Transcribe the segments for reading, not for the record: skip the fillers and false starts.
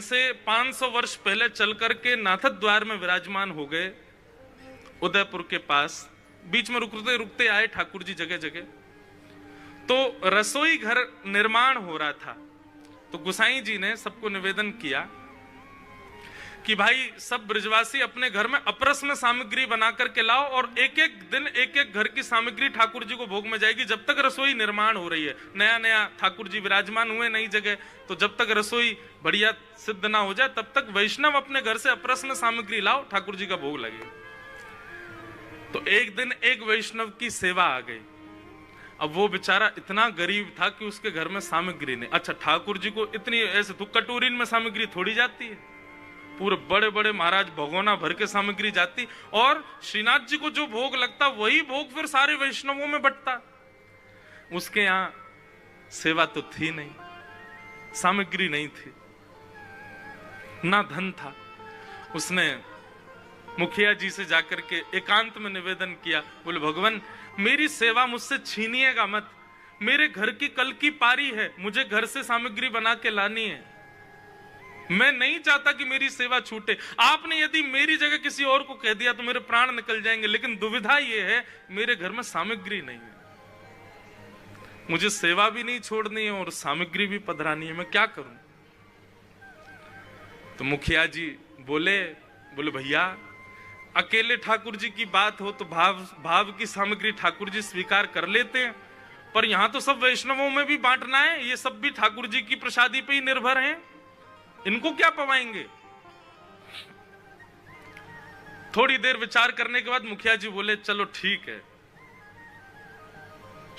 से 500 वर्ष पहले चल करके नाथद द्वार में विराजमान हो गए, उदयपुर के पास। बीच में रुकते रुकते आए ठाकुर जी जगह जगह। तो रसोई घर निर्माण हो रहा था, तो गोसाई जी ने सबको निवेदन किया कि भाई सब ब्रजवासी अपने घर में अपरस में सामग्री बना करके लाओ, और एक एक दिन एक एक घर की सामग्री ठाकुर जी को भोग में जाएगी जब तक रसोई निर्माण हो रही है। नया नया ठाकुर जी विराजमान हुए नई जगह, तो जब तक रसोई बढ़िया सिद्ध ना हो जाए तब तक वैष्णव अपने घर से अपरस में सामग्री लाओ, ठाकुर जी का भोग लगे। तो एक दिन एक वैष्णव की सेवा आ गई। अब वो बेचारा इतना गरीब था कि उसके घर में सामग्री नहीं। अच्छा, ठाकुर जी को इतनी ऐसे तो कटोरीन में सामग्री थोड़ी जाती है, पूरे बड़े बड़े महाराज भगोना भर के सामग्री जाती, और श्रीनाथ जी को जो भोग लगता वही भोग फिर सारे वैष्णवों में बंटता। उसके यहां सेवा तो थी नहीं, सामग्री नहीं थी, ना धन था। उसने मुखिया जी से जाकर के एकांत में निवेदन किया, बोले भगवान मेरी सेवा मुझसे छीनिएगा मत, मेरे घर की कल की पारी है, मुझे घर से सामग्री बना के लानी है, मैं नहीं चाहता कि मेरी सेवा छूटे। आपने यदि मेरी जगह किसी और को कह दिया तो मेरे प्राण निकल जाएंगे, लेकिन दुविधा यह है मेरे घर में सामग्री नहीं है, मुझे सेवा भी नहीं छोड़नी है और सामग्री भी पधरानी है, मैं क्या करूं। तो मुखिया जी बोले भैया अकेले ठाकुर जी की बात हो तो भाव की सामग्री ठाकुर जी स्वीकार कर लेते हैं, पर यहां तो सब वैष्णवों में भी बांटना है, ये सब भी ठाकुर जी की प्रसादी पे ही निर्भर हैं, इनको क्या पवाएंगे। थोड़ी देर विचार करने के बाद मुखिया जी बोले चलो ठीक है।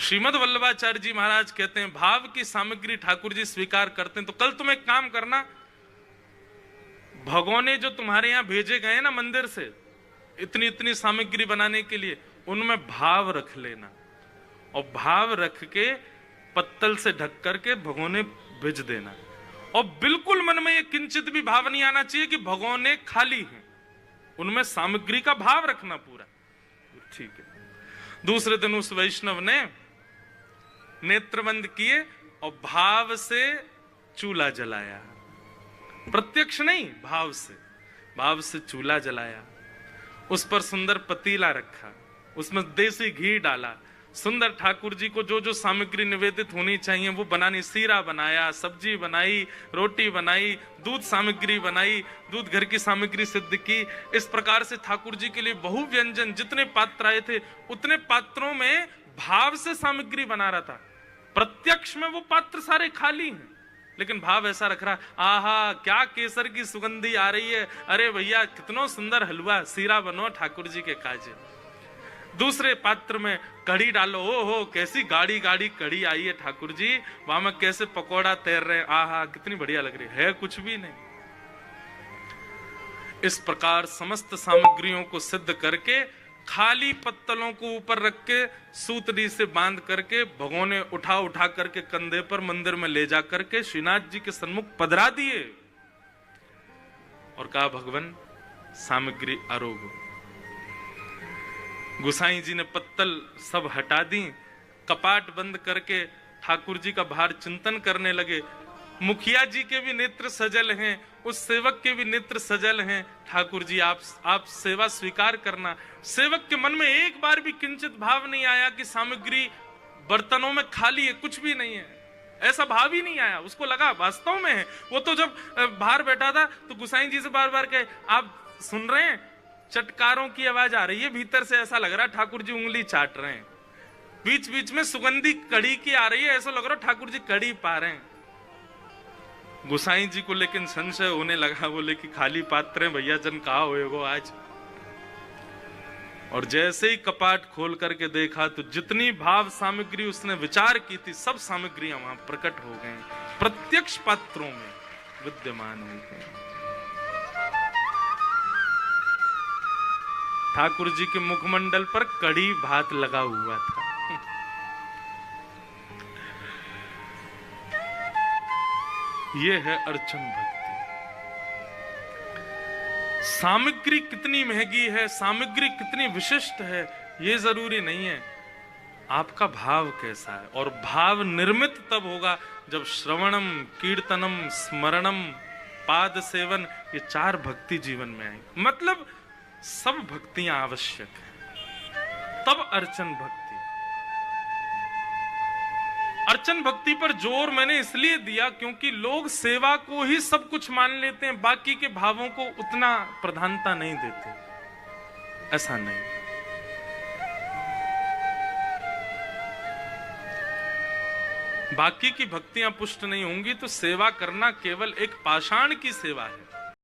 श्रीमद वल्लभाचार्य जी महाराज कहते हैं भाव की सामग्री ठाकुर जी स्वीकार करते हैं, तो कल तुम एक काम करना, भगोने जो तुम्हारे यहां भेजे गए ना मंदिर से इतनी इतनी सामग्री बनाने के लिए, उनमें भाव रख लेना, और भाव रख के पत्तल से ढक करके भगोने भेज देना, और बिल्कुल मन में ये किंचित भी भाव नहीं आना चाहिए कि भगोने खाली हैं, उनमें सामग्री का भाव रखना पूरा। ठीक है। दूसरे दिन उस वैष्णव ने नेत्रबंद किए और भाव से चूल्हा जलाया, प्रत्यक्ष नहीं, भाव से चूल्हा जलाया, उस पर सुंदर पतीला रखा, उसमें देसी घी डाला, सुंदर ठाकुर जी को जो जो सामग्री निवेदित होनी चाहिए वो बनानी, सीरा बनाया, सब्जी बनाई, रोटी बनाई, दूध सामग्री बनाई, दूध घर की सामग्री सिद्ध की। इस प्रकार से ठाकुर जी के लिए बहु व्यंजन, जितने पात्र आए थे उतने पात्रों में भाव से सामग्री बना रहा था। प्रत्यक्ष में वो पात्र सारे खाली हैं, लेकिन भाव ऐसा रख रहा, आहा क्या केसर की सुगंधी आ रही है, अरे भैया कितना सुंदर हलवा सीरा बनो ठाकुर जी के काजे। दूसरे पात्र में कढ़ी डालो, ओ हो कैसी गाढ़ी गाढ़ी कढ़ी आई है ठाकुर जी, वहां में कैसे पकौड़ा तैर रहे हैं, आहा कितनी बढ़िया लग रही है कुछ भी नहीं। इस प्रकार समस्त सामग्रियों को सिद्ध करके खाली पत्तलों को ऊपर रख के सूतरी से बांध करके भगोने उठा उठा करके कंधे पर मंदिर में ले जा करके श्रीनाथ जी के सन्मुख पधरा दिए और कहा भगवान सामग्री आरोग। गोसाई जी ने पत्तल सब हटा दी, कपाट बंद करके ठाकुर जी का भार चिंतन करने लगे। मुखिया जी के भी नेत्र सजल हैं, उस सेवक के भी नेत्र सजल हैं, ठाकुर जी आप सेवा स्वीकार करना। सेवक के मन में एक बार भी किंचित भाव नहीं आया कि सामग्री बर्तनों में खाली है, कुछ भी नहीं है, ऐसा भाव ही नहीं आया। उसको लगा वास्तव में है। वो तो जब बाहर बैठा था तो गोसाई जी से बार बार कहे आप सुन रहे हैं, चटकारों की आवाज आ रही है, भीतर से ऐसा लग रहा है ठाकुर जी उंगली चाट रहे हैं, बीच बीच में सुगंधी कड़ी की आ रही है, ऐसा लग रहा है ठाकुर जी कड़ी पा रहे हैं। गोसाई जी को लेकिन संशय होने लगा, बोले कि खाली पात्र हैं भैया जन कहा होएगो आज। और जैसे ही कपाट खोल करके देखा तो जितनी भाव सामग्री उसने विचार की थी सब सामग्रियां वहां प्रकट हो गई, प्रत्यक्ष पात्रों में विद्यमान हो गई। ठाकुर जी के मुखमंडल पर कड़ी भात लगा हुआ था। ये है अर्चन भक्ति। सामग्री कितनी महंगी है, सामग्री कितनी विशिष्ट है, ये जरूरी नहीं है, आपका भाव कैसा है। और भाव निर्मित तब होगा जब श्रवणम कीर्तनम स्मरणम पाद सेवन, ये 4 भक्ति जीवन में आएंगे। मतलब सब भक्तियां आवश्यक है, तब अर्चन भक्ति। अर्चन भक्ति पर जोर मैंने इसलिए दिया क्योंकि लोग सेवा को ही सब कुछ मान लेते हैं, बाकी के भावों को उतना प्रधानता नहीं देते। ऐसा नहीं। बाकी की भक्तियां पुष्ट नहीं होंगी तो सेवा करना केवल एक पाषाण की सेवा है।